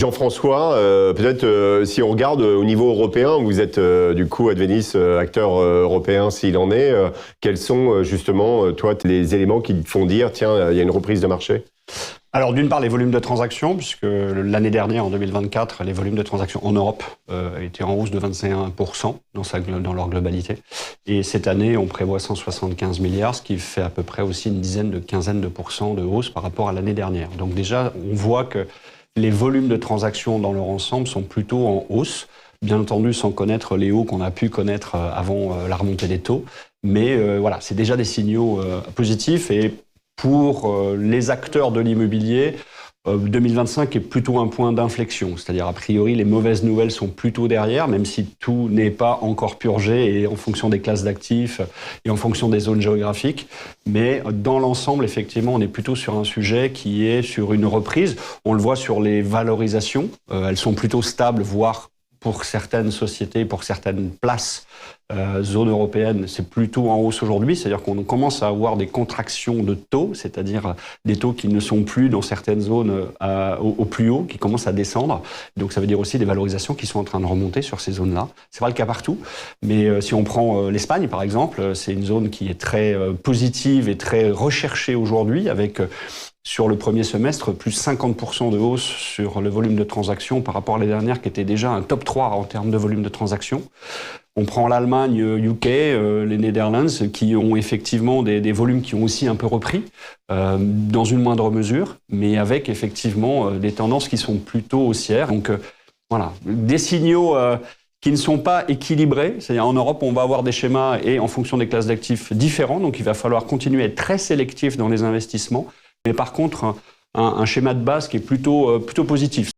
Jean-François, peut-être si on regarde au niveau européen, vous êtes du coup Advenis, acteur européen s'il en est, quels sont justement, toi, les éléments qui te font dire, tiens, il y a une reprise de marché? Alors d'une part les volumes de transactions, puisque l'année dernière, en 2024, les volumes de transactions en Europe étaient en hausse de 21% dans leur globalité. Et cette année, on prévoit 175 milliards, ce qui fait à peu près aussi une quinzaine de pourcents de hausse par rapport à l'année dernière. Donc déjà, on voit que les volumes de transactions dans leur ensemble sont plutôt en hausse, bien entendu sans connaître les hauts qu'on a pu connaître avant la remontée des taux. Mais voilà, c'est déjà des signaux positifs. Et pour les acteurs de l'immobilier, 2025 est plutôt un point d'inflexion. C'est-à-dire, a priori, les mauvaises nouvelles sont plutôt derrière, même si tout n'est pas encore purgé et en fonction des classes d'actifs et en fonction des zones géographiques. Mais dans l'ensemble, effectivement, on est plutôt sur un sujet qui est sur une reprise. On le voit sur les valorisations. Elles sont plutôt stables, voire pour certaines sociétés, pour certaines places, zone européenne, c'est plutôt en hausse aujourd'hui. C'est-à-dire qu'on commence à avoir des contractions de taux, c'est-à-dire des taux qui ne sont plus dans certaines zones au plus haut, qui commencent à descendre. Donc ça veut dire aussi des valorisations qui sont en train de remonter sur ces zones-là. C'est pas le cas partout, mais si on prend l'Espagne, par exemple, c'est une zone qui est très positive et très recherchée aujourd'hui, avec sur le premier semestre, plus 50% de hausse sur le volume de transactions par rapport à l'année dernière, qui était déjà un top 3 en termes de volume de transactions. On prend l'Allemagne, UK, les Netherlands, qui ont effectivement des volumes qui ont aussi un peu repris, dans une moindre mesure, mais avec effectivement des tendances qui sont plutôt haussières. Donc voilà, des signaux qui ne sont pas équilibrés. C'est-à-dire en Europe, on va avoir des schémas et en fonction des classes d'actifs différents, donc il va falloir continuer à être très sélectif dans les investissements. Mais par contre, un schéma de base qui est plutôt positif.